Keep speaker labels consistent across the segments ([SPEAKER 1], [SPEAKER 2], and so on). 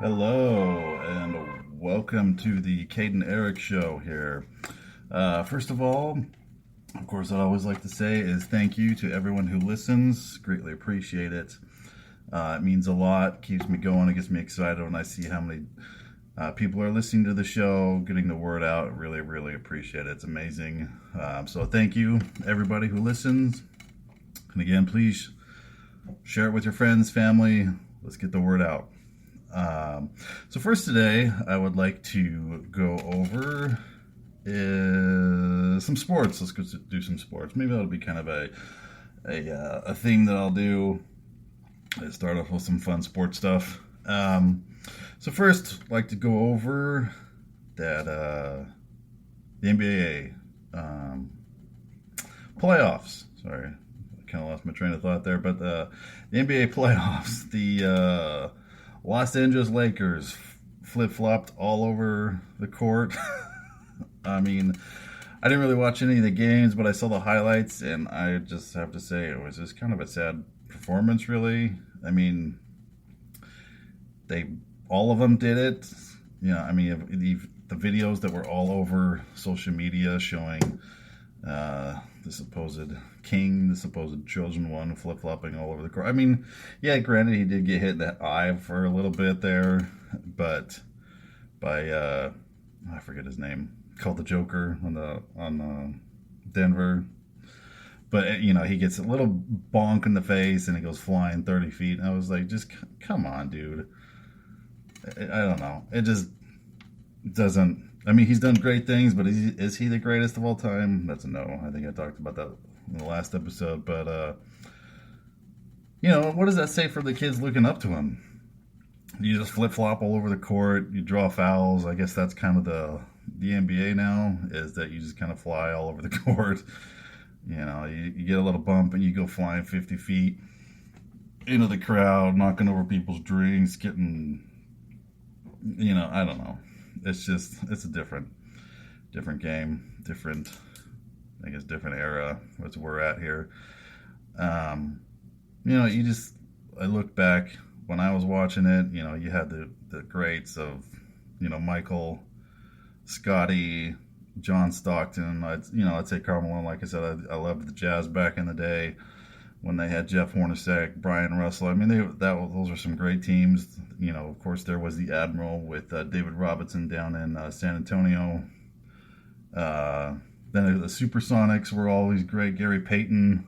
[SPEAKER 1] Hello, and welcome to the Caden Eric Show here. First of all, of course, I always like to say is thank you to everyone who listens. Greatly appreciate it. It means a lot, keeps me going, it gets me excited when I see how many people are listening to the show, getting the word out. Really, really appreciate it. It's amazing. So thank you, everybody who listens. And again, please share it with your friends, family. Let's get the word out. So first today, I would like to go over some sports. Let's go do some sports. Maybe that'll be kind of a theme that I'll do. I start off with some fun sports stuff. So first, I'd like to go over that the NBA playoffs. Sorry, I kind of lost my train of thought there, but the NBA playoffs. The Los Angeles Lakers flip-flopped all over the court. I mean, I didn't really watch any of the games, but I saw the highlights, and I just have to say it was just kind of a sad performance, really. I mean, all of them did it. I mean, the videos that were all over social media showing the supposed king, the supposed chosen one, flip-flopping all over the court. I mean, yeah, granted, he did get hit in the eye for a little bit there, but by I forget his name, called the Joker on Denver. But he gets a little bonk in the face and he goes flying 30 feet. And I was like, just come on, dude. I don't know. It just doesn't. I mean, he's done great things, but is he the greatest of all time? That's a no. I think I talked about that in the last episode. But, what does that say for the kids looking up to him? You just flip-flop all over the court. You draw fouls. I guess that's kind of the NBA now, is that you just kind of fly all over the court. You get a little bump and you go flying 50 feet into the crowd, knocking over people's drinks, getting, I don't know. It's a different game, different era. That's where we're at here. I look back when I was watching it, you had the greats of, Michael, Scotty, John Stockton. I'd say Karl Malone. Like I said, I loved the Jazz back in the day when they had Jeff Hornacek, Brian Russell. I mean, those are some great teams. Of course, there was the Admiral with David Robinson down in San Antonio. Then the Supersonics were always great. Gary Payton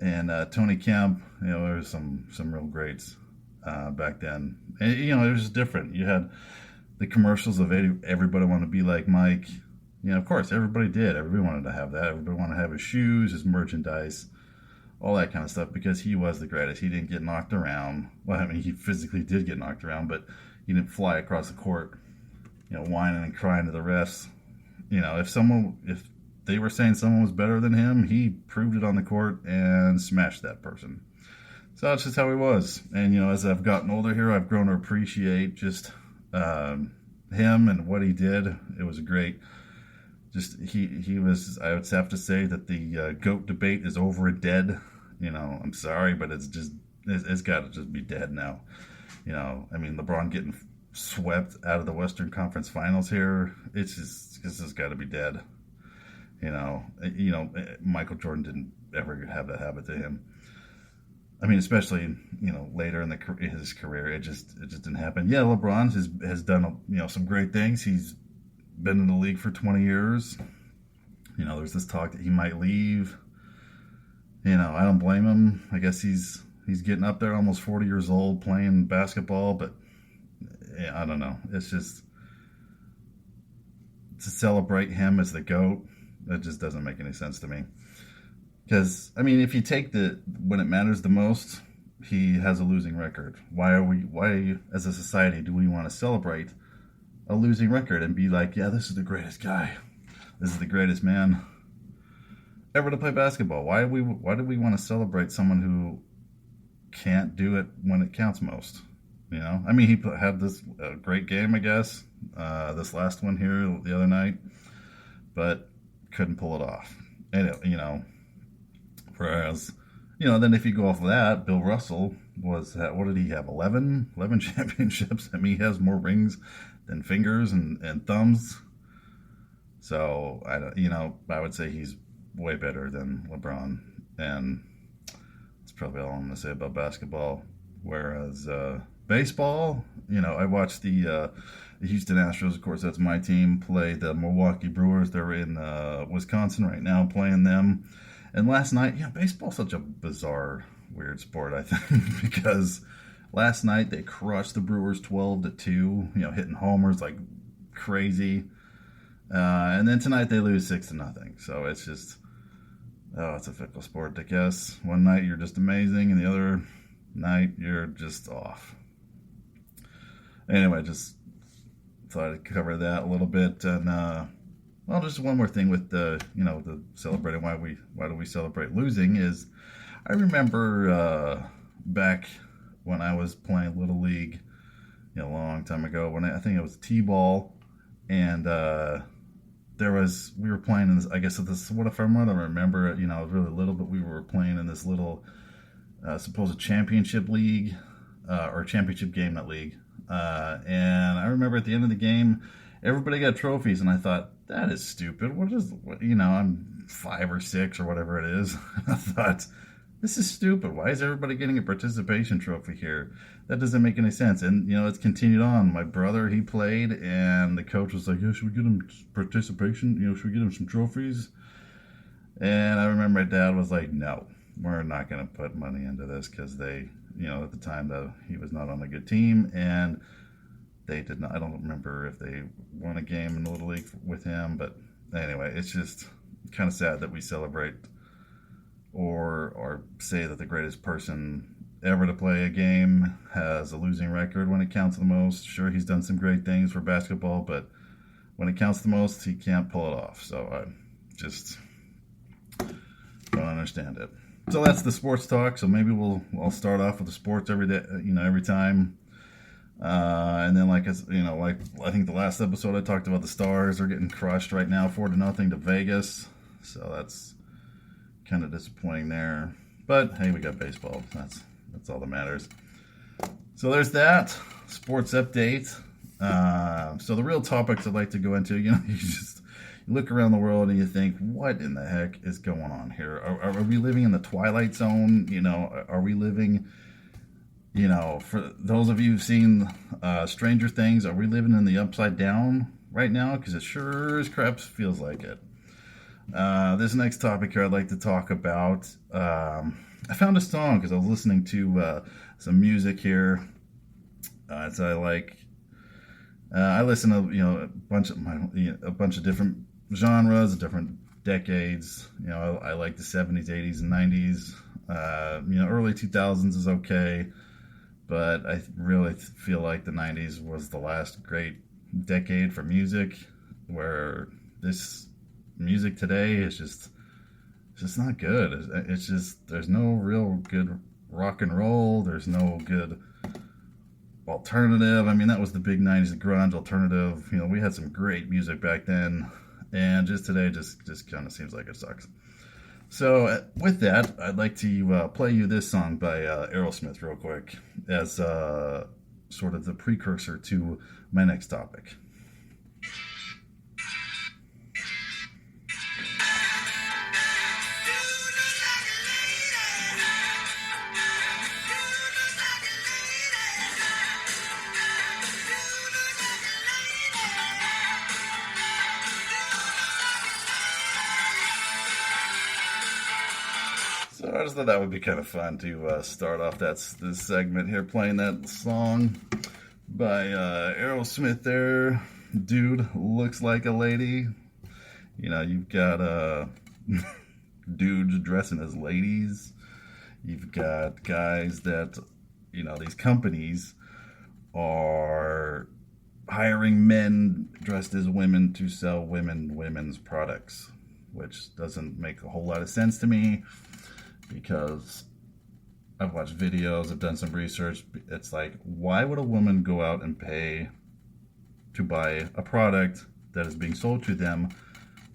[SPEAKER 1] and Tony Kemp. There was some real greats back then. And, it was just different. You had the commercials of everybody wanted to be like Mike. Of course, everybody did. Everybody wanted to have that. Everybody wanted to have his shoes, his merchandise, all that kind of stuff, because he was the greatest. He didn't get knocked around. Well, I mean, he physically did get knocked around, but he didn't fly across the court, whining and crying to the refs. If they were saying someone was better than him, he proved it on the court and smashed that person. So that's just how he was. And, as I've gotten older here, I've grown to appreciate just him and what he did. It was great. Just he was. I would have to say that the GOAT debate is over and dead. I'm sorry, but it's got to just be dead now. I mean, LeBron getting swept out of the Western Conference Finals here. It's just got to be dead. Michael Jordan didn't ever have that happen to him. I mean, especially later in his career, it just didn't happen. Yeah, LeBron has done some great things. He's been in the league for 20 years. There's this talk that he might leave. I don't blame him. I guess he's getting up there, almost 40 years old, playing basketball. But yeah, I don't know. It's just to celebrate him as the GOAT. That just doesn't make any sense to me. Because I mean, if you take when it matters the most, he has a losing record. Why as a society do we want to celebrate a losing record and be like, yeah, this is the greatest guy, this is the greatest man ever to play basketball? Why do we want to celebrate someone who can't do it when it counts most? I mean, he had this great game, I guess, this last one here the other night, but couldn't pull it off. And whereas Then if you go off of that, Bill Russell what did he have? 11 championships. I mean, he has more rings than fingers and thumbs. So I don't, I would say he's way better than LeBron, and that's probably all I'm going to say about basketball. Whereas baseball, I watched the Houston Astros. Of course, that's my team. Play the Milwaukee Brewers. They're in Wisconsin right now, playing them. And last night, baseball's such a bizarre, weird sport. I think because last night they crushed the Brewers 12-2. Hitting homers like crazy. And then tonight they lose 6-0. So it's just, it's a fickle sport, I guess. One night you're just amazing, and the other night you're just off. Anyway, just thought I'd cover that a little bit, and just one more thing with the celebrating. Why do we celebrate losing? Is I remember back when I was playing Little League, a long time ago, when I think it was T-ball, and we were playing in this, I guess this, what if I remember it, I was really little, but we were playing in this little supposed championship league, or championship game, not league. And I remember at the end of the game, everybody got trophies, and I thought, that is stupid. I'm 5 or 6 or whatever it is. I thought, this is stupid. Why is everybody getting a participation trophy here? That doesn't make any sense. And, it's continued on. My brother, he played, and the coach was like, should we get him participation? Should we get him some trophies? And I remember my dad was like, no, we're not going to put money into this, because they, at the time, he was not on a good team, and they did not. I don't remember if they won a game in the Little League with him, but anyway, it's just kind of sad that we celebrate or say that the greatest person ever to play a game has a losing record when it counts the most. Sure, he's done some great things for basketball, but when it counts the most, he can't pull it off. So I just don't understand it. So that's the sports talk. So maybe I'll start off with the sports every day, every time. And then, like I think the last episode I talked about the Stars are getting crushed right now, 4-0 to Vegas. So that's kind of disappointing there. But hey, we got baseball. That's all that matters. So there's that sports update. So the real topics I'd like to go into, you look around the world and you think, what in the heck is going on here? Are we living in the Twilight Zone? Are we living, for those of you who've seen Stranger Things, are we living in the Upside Down right now? Because it sure as crap feels like it. This next topic here I'd like to talk about, I found a song because I was listening to some music here. I listen to a bunch of different genres, different decades. I like the 70s, 80s, and 90s. Early 2000s is okay, but I really feel like the 90s was the last great decade for music, where this music today is just not good. It's just, there's no real good rock and roll. There's no good alternative. I mean, that was the big 90s, the grunge alternative. We had some great music back then, and just today just kind of seems like it sucks. So with that, I'd like to play you this song by Aerosmith real quick as sort of the precursor to my next topic. So I just thought that would be kind of fun to start off this segment here, playing that song by Aerosmith there. Dude looks like a lady. You've got dudes dressing as ladies. You've got guys that, these companies are hiring men dressed as women to sell women's products, which doesn't make a whole lot of sense to me, because I've watched videos, I've done some research. It's like, why would a woman go out and pay to buy a product that is being sold to them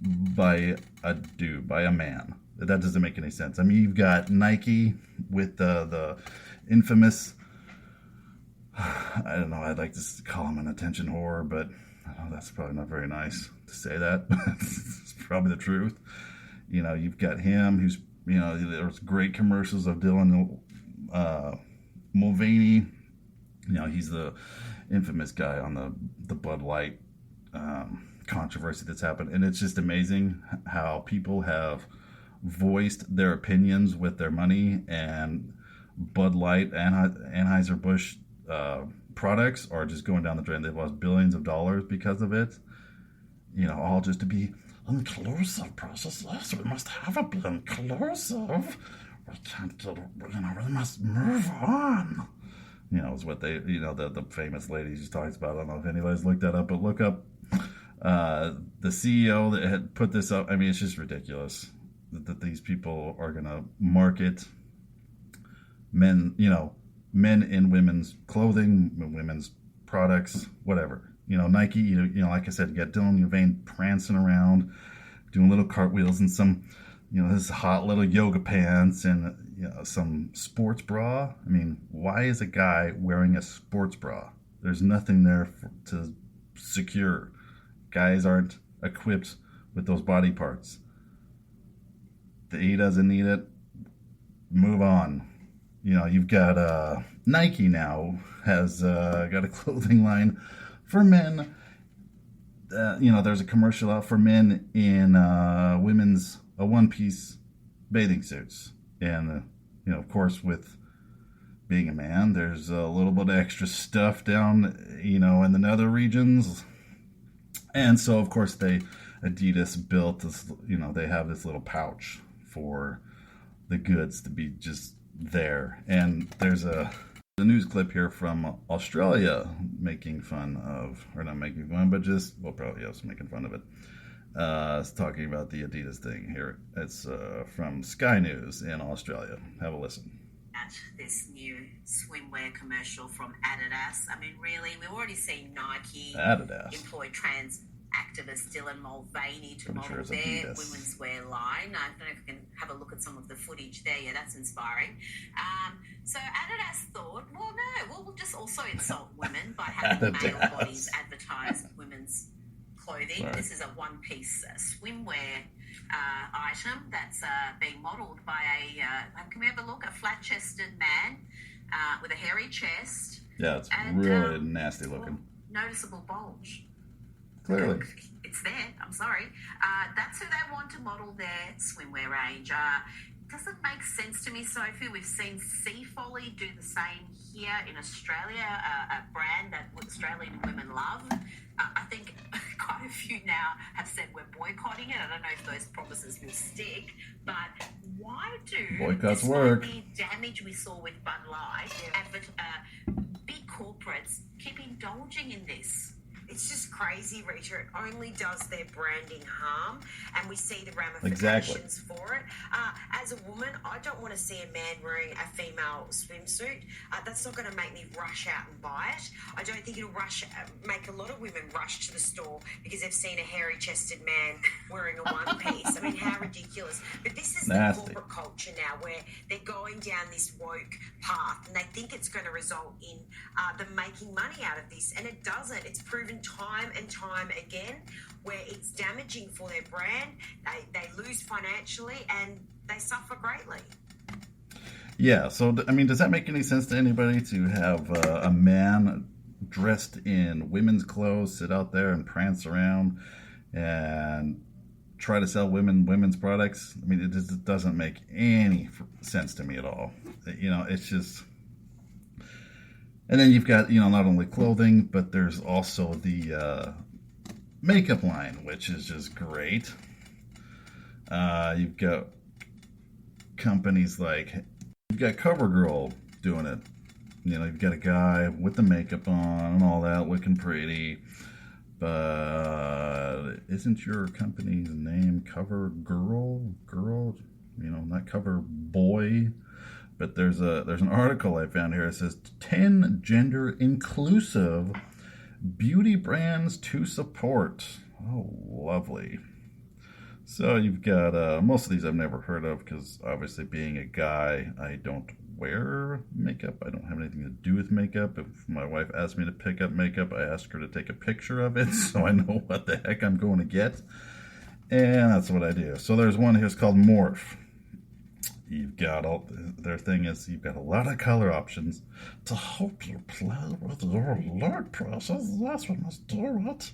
[SPEAKER 1] by a dude, by a man? That doesn't make any sense. I mean, you've got Nike with the infamous, I don't know, I'd like to call him an attention whore, but I know that's probably not very nice to say that. It's probably the truth. You know, you've got him who's, you know, there's great commercials of Dylan Mulvaney. You know, he's the infamous guy on the Bud Light controversy that's happened. And it's just amazing how people have voiced their opinions with their money, and Bud Light and Anheuser-Busch products are just going down the drain. They've lost billions of dollars because of it. You know, all just to be inclusive processes. We must have it be inclusive. We can't get, you know, we must move on. You know, is what they, you know, the famous lady just talks about. I don't know if anybody's looked that up, but look up the CEO that had put this up. I mean, it's just ridiculous that these people are going to market men, you know, men in women's clothing, women's products, whatever. You know, Nike, you know, like I said, you got Dylan Mulvaney prancing around, doing little cartwheels in some, you know, his hot little yoga pants and, you know, some sports bra. I mean, why is a guy wearing a sports bra? There's nothing there to secure. Guys aren't equipped with those body parts. He doesn't need it. Move on. You know, you've got Nike now has got a clothing line for men. You know, there's a commercial out for men in women's one-piece bathing suits. And, you know, of course, with being a man, there's a little bit of extra stuff down, you know, in the nether regions. And so, of course, Adidas built this, you know, they have this little pouch for the goods to be just there. And there's a news clip here from Australia making fun of, or not making fun, but just, well, probably yes, making fun of it. It's talking about the Adidas thing here. It's from Sky News in Australia. Have a listen.
[SPEAKER 2] At this new swimwear commercial from Adidas. I mean, really, we've already seen Nike employ trans activist Dylan Mulvaney to model their women's wear line. I don't know if you can have a look at some of the footage there. Yeah, that's inspiring. So Adidas thought, well, no, we'll just also insult women by having male bodies advertise women's clothing. Right. This is a one-piece swimwear item that's being modelled by can we have a look? A flat-chested man with a hairy chest.
[SPEAKER 1] Yeah, it's really nasty looking.
[SPEAKER 2] Noticeable bulge.
[SPEAKER 1] Clearly.
[SPEAKER 2] It's there, I'm sorry. That's who they want to model their swimwear range. Doesn't make sense to me, Sophie. We've seen Sea Folly do the same here in Australia, a brand that Australian women love. I think quite a few now have said we're boycotting it. I don't know if those promises will stick, but why do
[SPEAKER 1] boycotts work?
[SPEAKER 2] The damage we saw with Bud Light, big corporates keep indulging in this?
[SPEAKER 3] It's just crazy, Rita. It only does their branding harm, and we see the ramifications for it. As a woman, I don't want to see a man wearing a female swimsuit. That's not going to make me rush out and buy it. I don't think it'll make a lot of women rush to the store because they've seen a hairy-chested man wearing a one-piece. I mean, how ridiculous. But this is nasty. The corporate culture now where they're going down this woke path, and they think it's going to result in them making money out of this, and it doesn't. It's proven time and time again where it's damaging for their brand. They lose financially and they suffer greatly.
[SPEAKER 1] Yeah, so I mean, does that make any sense to anybody to have a man dressed in women's clothes sit out there and prance around and try to sell women's products? I mean, it just doesn't make any sense to me at all. You know, it's just. And then you've got, you know, not only clothing, but there's also the makeup line, which is just great. You've got companies like, you've got CoverGirl doing it. You know, you've got a guy with the makeup on and all that, looking pretty. But isn't your company's name CoverGirl? Girl? You know, not CoverBoy. But there's an article I found here. It says 10 gender inclusive beauty brands to support. Oh, lovely. So you've got most of these I've never heard of because obviously being a guy, I don't wear makeup. I don't have anything to do with makeup. If my wife asks me to pick up makeup, I ask her to take a picture of it so I know what the heck I'm going to get. And that's what I do. So there's one here, it's called Morph. You've got their thing is you've got a lot of color options to help you play with your alert process. That's what must do it.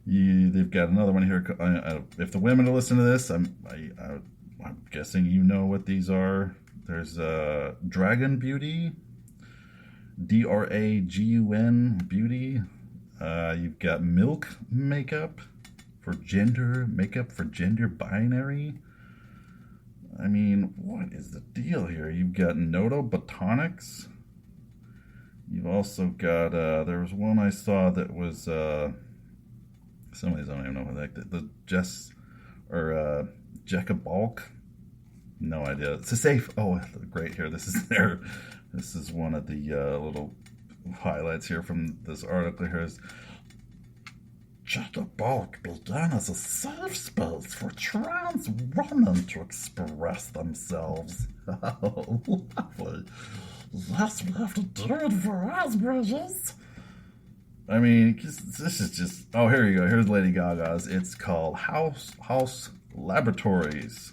[SPEAKER 1] They've got another one here. If the women are listening to this, I'm guessing you know what these are. There's Dragon Beauty, Dragun Beauty. You've got Milk Makeup for gender binary. I mean, what is the deal here? You've got Noto Botanics. You've also got there was one I saw that was some of these I don't even know what the heck the Jekka Balk. No idea. It's a safe. Oh, great here. This is one of the little highlights here from this article here. Jekka Balk began as a safe space for trans women to express themselves. Oh, lovely. Yes, we have to do it for us, Bridges. I mean, this is just... Oh, here you go. Here's Lady Gaga's. It's called House Laboratories.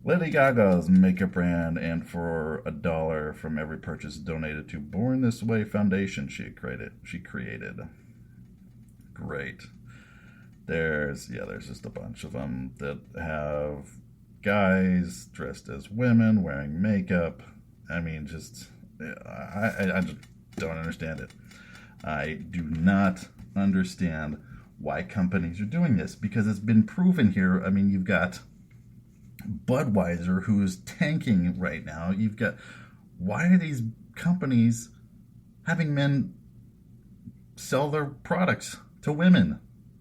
[SPEAKER 1] Lady Gaga's makeup brand, and for $1 from every purchase donated to Born This Way Foundation she created. Great. There's just a bunch of them that have guys dressed as women wearing makeup. I mean, I just don't understand it. I do not understand why companies are doing this, because it's been proven here. I mean, you've got Budweiser, who is tanking right now. Why are these companies having men sell their products to women?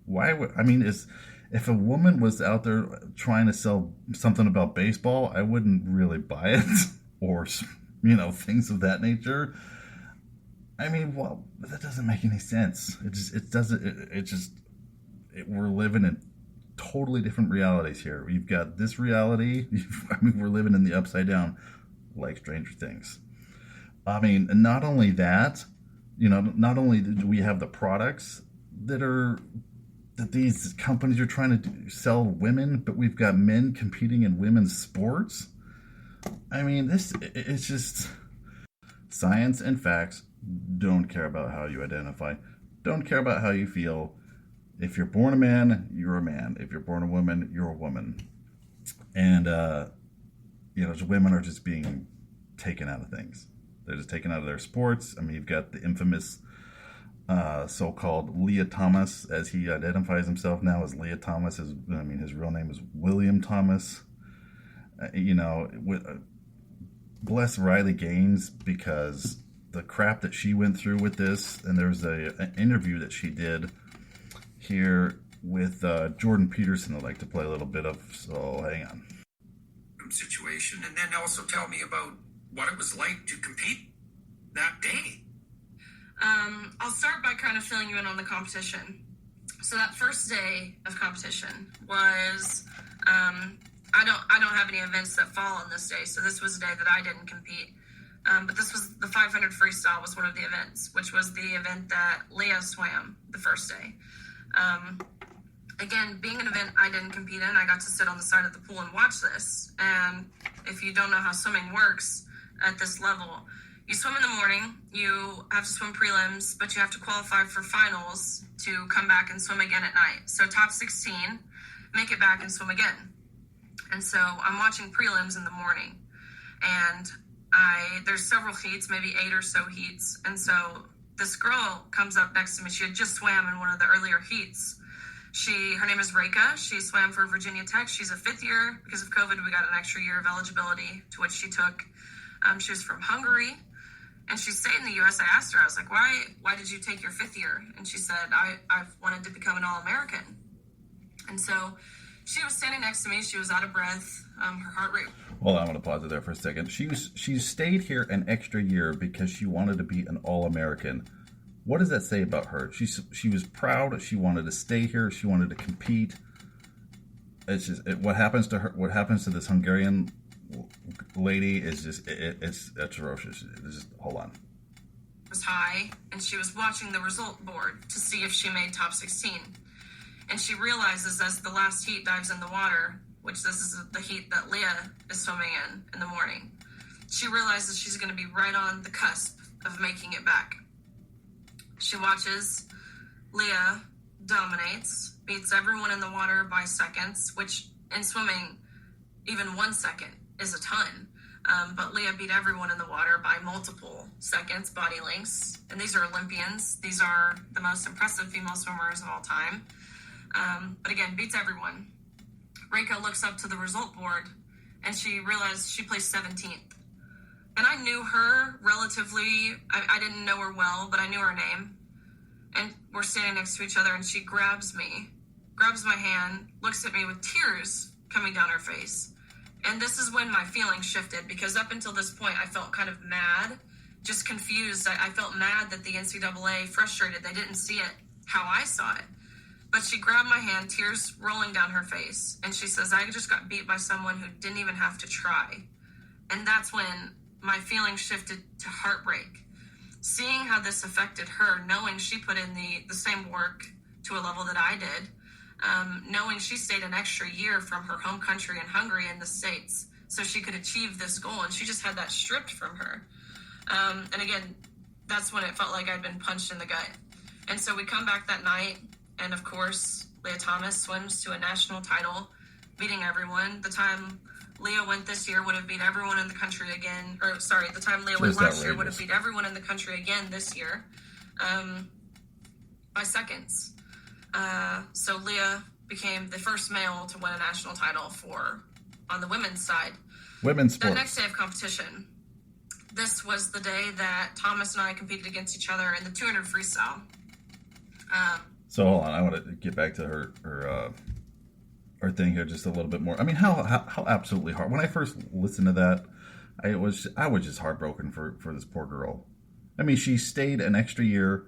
[SPEAKER 1] If a woman was out there trying to sell something about baseball, I wouldn't really buy it, or things of that nature. I mean, well, that doesn't make any sense. We're living in totally different realities here. You've got this reality. We're living in the upside down, like Stranger Things. I mean, not only that, not only do we have the products that these companies are trying to sell women, but we've got men competing in women's sports. I mean, it's just science and facts don't care about how you identify, don't care about how you feel. If you're born a man, you're a man. If you're born a woman, you're a woman. And, women are just being taken out of things. They're just taken out of their sports. I mean, you've got the infamous so-called Leah Thomas, as he identifies himself now as Leah Thomas. His real name is William Thomas. Bless Riley Gaines, because the crap that she went through with this, and there was an interview that she did here with Jordan Peterson I'd like to play a little bit of, so hang on.
[SPEAKER 4] Situation, and then also tell me about what it was like to compete that day.
[SPEAKER 5] I'll start by kind of filling you in on the competition. So that first day of competition was, I don't have any events that fall on this day, so this was a day that I didn't compete. But this was the 500 freestyle was one of the events, which was the event that Leah swam the first day. Again, being an event I didn't compete in, I got to sit on the side of the pool and watch this. And if you don't know how swimming works at this level, you swim in the morning, you have to swim prelims, but you have to qualify for finals to come back and swim again at night. So top 16, make it back and swim again. And so I'm watching prelims in the morning, and there's several heats, maybe 8 or so heats. And so this girl comes up next to me. She had just swam in one of the earlier heats. Her name is Reka. She swam for Virginia Tech. She's a 5th year. Because of COVID, we got an extra year of eligibility, to which she took. She was from Hungary, and she stayed in the U.S. I asked her, I was like, why did you take your 5th year? And she said, I've wanted to become an All-American. And so she was standing next to me. She was out of breath. Her heart rate.
[SPEAKER 1] Well, I'm going to pause it there for a second. She stayed here an extra year because she wanted to be an All-American. What does that say about her? She was proud. She wanted to stay here. She wanted to compete. it's just what happens to her. What happens to this Hungarian lady is just it's atrocious. It's just hold on.
[SPEAKER 5] Was high, and she was watching the result board to see if she made top 16. And she realizes as the last heat dives in the water, which this is the heat that Leah is swimming in the morning, she realizes she's going to be right on the cusp of making it back. She watches Leah dominates, beats everyone in the water by seconds, which in swimming, even 1 second is a ton. But Leah beat everyone in the water by multiple seconds, body lengths. And these are Olympians. These are the most impressive female swimmers of all time. But again, beats everyone. Reika looks up to the result board, and she realized she placed 17th. And I knew her relatively. I didn't know her well, but I knew her name. And we're standing next to each other, and she grabs my hand, looks at me with tears coming down her face. And this is when my feelings shifted, because up until this point, I felt kind of mad, just confused. I felt mad that the NCAA, frustrated, they didn't see it how I saw it. But she grabbed my hand, tears rolling down her face, and she says, I just got beat by someone who didn't even have to try. And that's when my feelings shifted to heartbreak. Seeing how this affected her, knowing she put in the same work to a level that I did, knowing she stayed an extra year from her home country in Hungary and the States so she could achieve this goal, and she just had that stripped from her. And again, that's when it felt like I'd been punched in the gut. And so we come back that night, and of course, Leah Thomas swims to a national title, beating everyone. The time Leah went this year would have beat everyone in the country again. Or, sorry, the time Leah went last year would have beat everyone in the country again this year by seconds. So Leah became the first male to win a national title on the women's side.
[SPEAKER 1] Women's sports.
[SPEAKER 5] The next day of competition, this was the day that Thomas and I competed against each other in the 200 freestyle.
[SPEAKER 1] So hold on, I want to get back to her thing here just a little bit more. I mean, how absolutely hard. When I first listened to that, I was just heartbroken for this poor girl. I mean, she stayed an extra year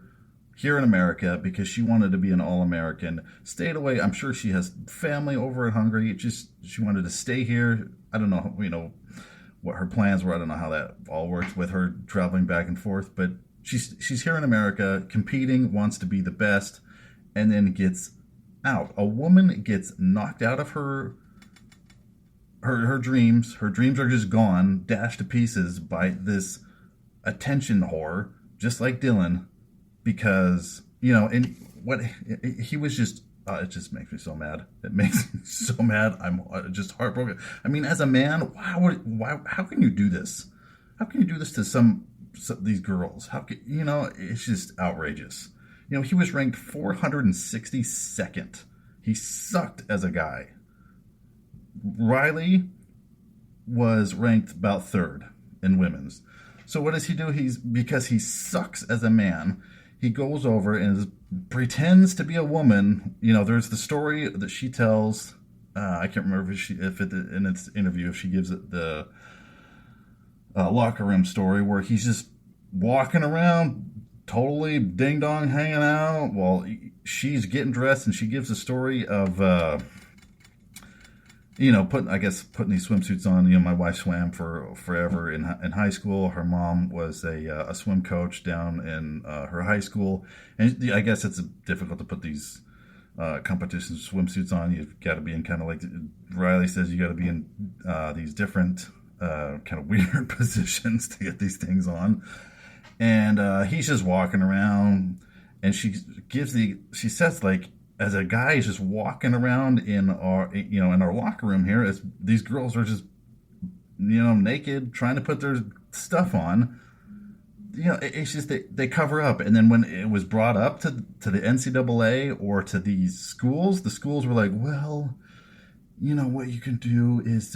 [SPEAKER 1] here in America because she wanted to be an All-American. Stayed away. I'm sure she has family over in Hungary. She wanted to stay here. I don't know, what her plans were. I don't know how that all works with her traveling back and forth. But she's here in America, competing, wants to be the best, and then gets out. A woman gets knocked out of her dreams. Her dreams are just gone, dashed to pieces by this attention whore, just like Dylan. Because, and what he was just, it just makes me so mad. It makes me so mad. I'm just heartbroken. I mean, as a man, how can you do this? How can you do this to some these girls? How can, it's just outrageous. He was ranked 462nd. He sucked as a guy. Riley was ranked about 3rd in women's. So what does he do? Because he sucks as a man, he goes over and pretends to be a woman. There's the story that she tells. I can't remember in its interview, if she gives it the locker room story where he's just walking around totally ding dong hanging out while she's getting dressed, and she gives a story of putting these swimsuits on. My wife swam for forever in high school. Her mom was a swim coach down in her high school, and I guess it's difficult to put these competition swimsuits on. You've got to be in kind of like Riley says, you got to be in these different kind of weird positions to get these things on. And he's just walking around, and she says, like, as a guy, he's just walking around in our locker room here, as these girls are just, naked, trying to put their stuff on. It's just they cover up. And then when it was brought up to the NCAA or to these schools, the schools were like, well, what you can do is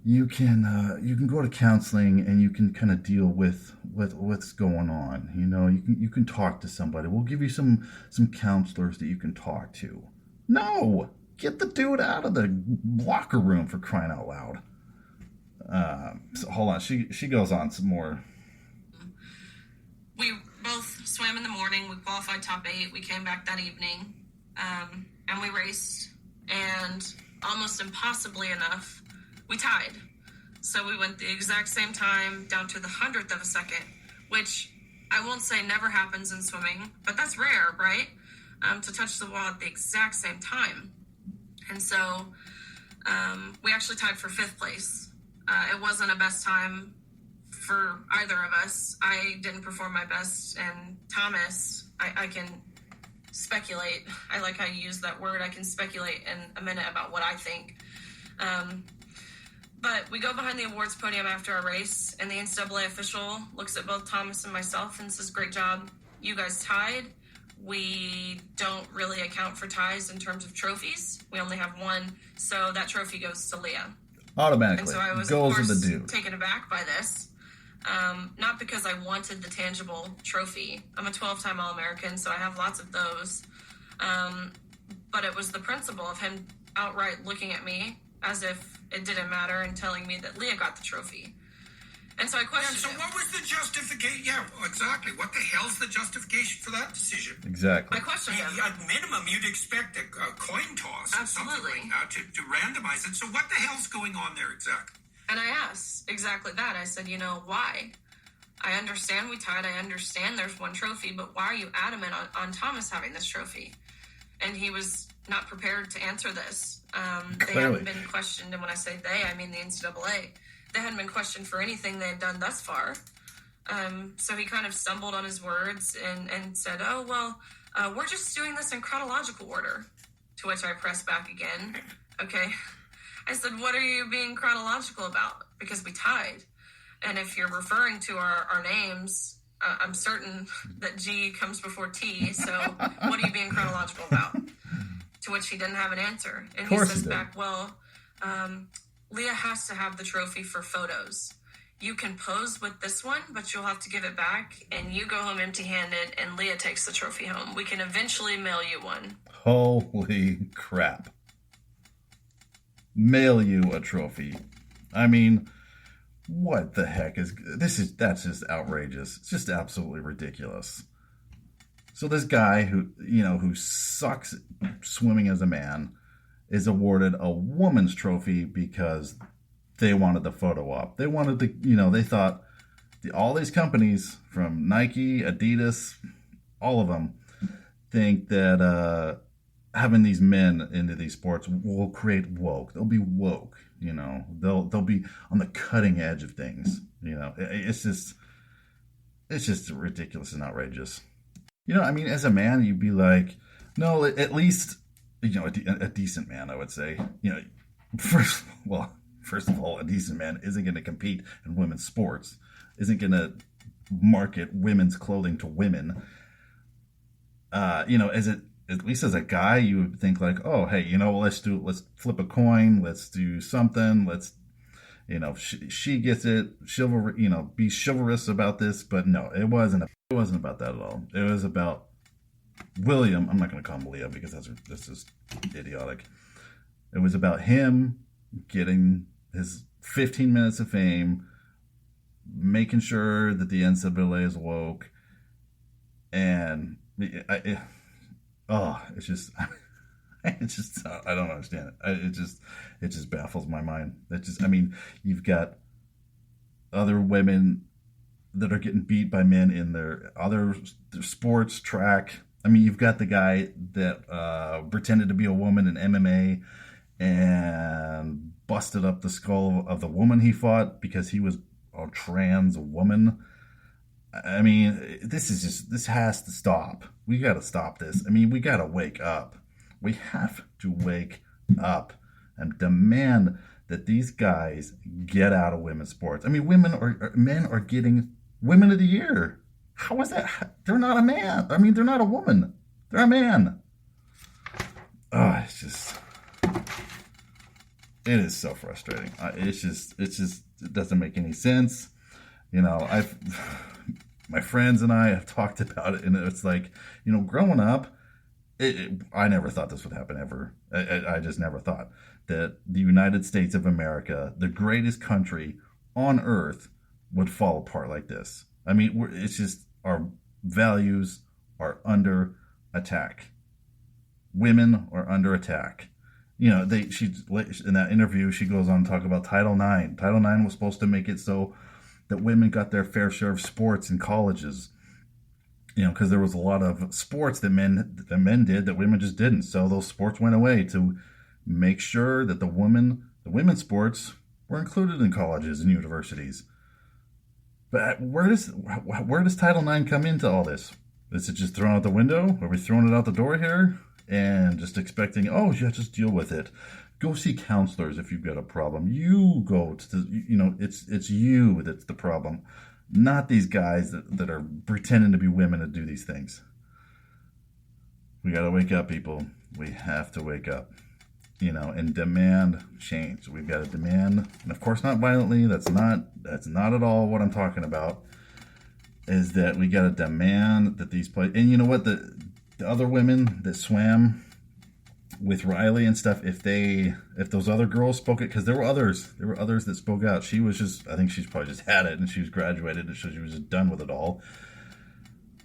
[SPEAKER 1] you can go to counseling, and you can kind of deal with what's going on. You can talk to somebody. We'll give you some counselors that you can talk to. No, get the dude out of the locker room, for crying out loud. So hold on, she goes on some more.
[SPEAKER 5] We both swam in the morning. We qualified top 8. We came back that evening, and we raced and almost impossibly enough, we tied. So we went the exact same time down to the 100th of a second, which I won't say never happens in swimming, but that's rare, right? To touch the wall at the exact same time. And so we actually tied for 5th place. It wasn't a best time for either of us. I didn't perform my best, and Thomas, I can speculate. I like how you use that word. I can speculate in a minute about what I think. But we go behind the awards podium after our race, and the NCAA official looks at both Thomas and myself and says, "Great job. You guys tied. We don't really account for ties in terms of trophies. We only have one, so that trophy goes to Leah."
[SPEAKER 1] Automatically.
[SPEAKER 5] And so I was,
[SPEAKER 1] goes
[SPEAKER 5] of course,
[SPEAKER 1] to the dude.
[SPEAKER 5] taken aback by this. Not because I wanted the tangible trophy. I'm a 12-time All-American, so I have lots of those. But it was the principle of him outright looking at me as if it didn't matter and telling me that Leah got the trophy. And so I questioned
[SPEAKER 4] him. So what was the justification? Yeah, exactly. What the hell's the justification for that decision?
[SPEAKER 1] Exactly.
[SPEAKER 5] I questioned him.
[SPEAKER 4] At minimum, you'd expect a coin toss.
[SPEAKER 5] Absolutely.
[SPEAKER 4] Or something like that to randomize it. So what the hell's going on there exactly?
[SPEAKER 5] And I asked exactly that. I said, why? I understand we tied. I understand there's one trophy, but why are you adamant on Thomas having this trophy? And he was not prepared to answer this. They hadn't been questioned, and when I say they, I mean the NCAA. They hadn't been questioned for anything they had done thus far. So he kind of stumbled on his words and said, we're just doing this in chronological order. To which I pressed back again. Okay. I said, what are you being chronological about? Because we tied. And if you're referring to our names, I'm certain that G comes before T. So what are you being chronological about? To which he didn't have an answer. And he says back, Leah has to have the trophy for photos. You can pose with this one, but you'll have to give it back, and you go home empty-handed, and Leah takes the trophy home. We can eventually mail you one.
[SPEAKER 1] Holy crap. Mail you a trophy. I mean, what the heck is this? That's just outrageous. It's just absolutely ridiculous. So this guy who sucks swimming as a man is awarded a woman's trophy because they wanted the photo op. They wanted they thought all these companies from Nike, Adidas, all of them think that having these men into these sports will create woke. They'll be woke, they'll be on the cutting edge of things. It's just ridiculous and outrageous. As a man, you'd be like, no, at least, a decent man, I would say. First of all, a decent man isn't going to compete in women's sports, isn't going to market women's clothing to women. At least as a guy, you would think like, oh, hey, let's flip a coin, let's do something, let's, she gets it, be chivalrous about this. But no, it wasn't about that at all. It was about William. I'm not going to call him Leah because this is idiotic. It was about him getting his 15 minutes of fame, making sure that the NCAA is woke, and it's just I don't understand it. It just baffles my mind. You've got other women that are getting beat by men in their other sports, track. You've got the guy that pretended to be a woman in MMA and busted up the skull of the woman he fought because he was a trans woman. This has to stop. We got to stop this. We got to wake up. We have to wake up and demand that these guys get out of women's sports. Men are getting Women of the Year. How is that? They're not a man. They're not a woman. They're a man. Oh, it is so frustrating. It doesn't make any sense. My friends and I have talked about it, and it's like, growing up, I never thought this would happen ever. I just never thought that the United States of America, the greatest country on earth, would fall apart like this. It's just our values are under attack. Women are under attack. you know, she in that interview, she goes on to talk about Title IX. Title IX was supposed to make it so that women got their fair share of sports in colleges. You know, because there was a lot of sports that men did that women just didn't. So those sports went away to make sure that the women's sports were included in colleges and universities. But where does Title IX come into all this? Is it just thrown out the window? Are we throwing it out the door here and just expecting, oh, yeah, just deal with it? Go see counselors if you've got a problem. You go to, it's you that's the problem, not these guys that are pretending to be women to do these things. We got to wake up, people. We have to wake up, and demand change. We've got to demand, and of course not violently. That's not at all what I'm talking about. Is that we got to demand that these places, and you know what, the other women that swam with Riley and stuff, if those other girls spoke it, because there were others that spoke out. She was I think she's probably just had it and she was graduated and so she was just done with it all.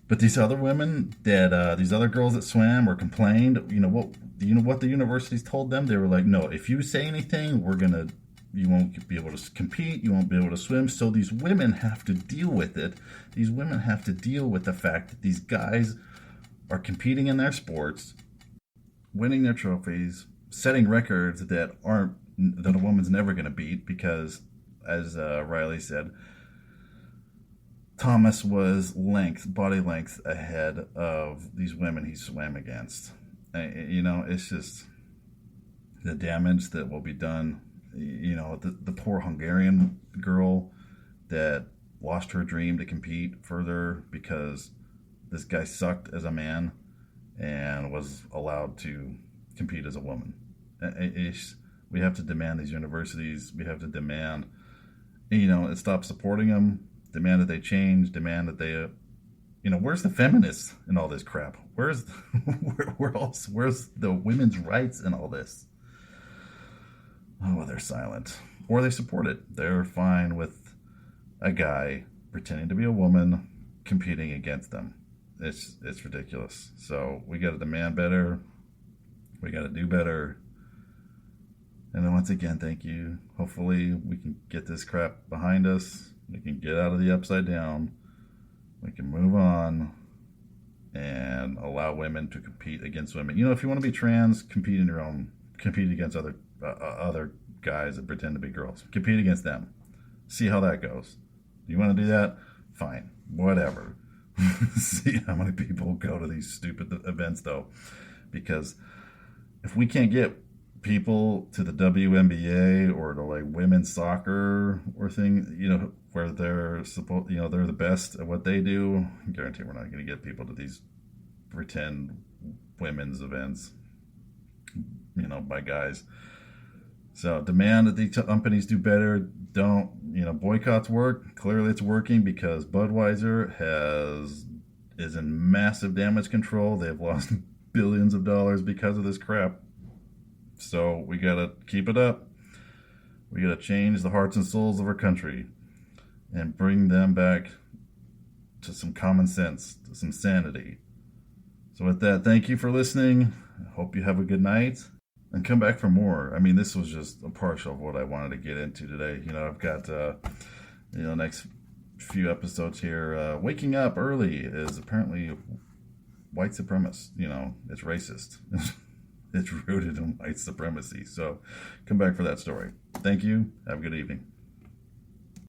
[SPEAKER 1] But these other women these other girls that swam or complained, you know what the universities told them? They were like, no, if you say anything, you won't be able to compete, you won't be able to swim. So these women have to deal with it. These women have to deal with the fact that these guys are competing in their sports, winning their trophies, setting records that a woman's never going to beat, because, as Riley said, Thomas was body length ahead of these women he swam against. It's just the damage that will be done. The poor Hungarian girl that lost her dream to compete further because this guy sucked as a man and was allowed to compete as a woman. We have to demand these universities. We have to demand, stop supporting them. Demand that they change. Demand that they, where's the feminists in all this crap? Where's the women's rights in all this? Oh, they're silent, or they support it. They're fine with a guy pretending to be a woman competing against them. It's ridiculous. So we got to demand better. We got to do better. And then once again, thank you. Hopefully we can get this crap behind us. We can get out of the upside down. We can move on and allow women to compete against women. If you want to be trans, compete against other guys that pretend to be girls. Compete against them. See how that goes. You want to do that? Fine. Whatever. See how many people go to these stupid events, though. Because if we can't get people to the WNBA or to like women's soccer or thing, where they're they're the best at what they do, I guarantee we're not going to get people to these pretend women's events, by guys. So demand that these companies do better. Don't, boycotts work. Clearly it's working because Budweiser is in massive damage control. They've lost billions of dollars because of this crap. So we got to keep it up. We got to change the hearts and souls of our country and bring them back to some common sense, to some sanity. So with that, thank you for listening. I hope you have a good night and come back for more. I mean, this was just a partial of what I wanted to get into today. I've got, next few episodes here. Waking up early is apparently white supremacist. It's racist. It's rooted in white supremacy. So come back for that story. Thank you. Have a good evening.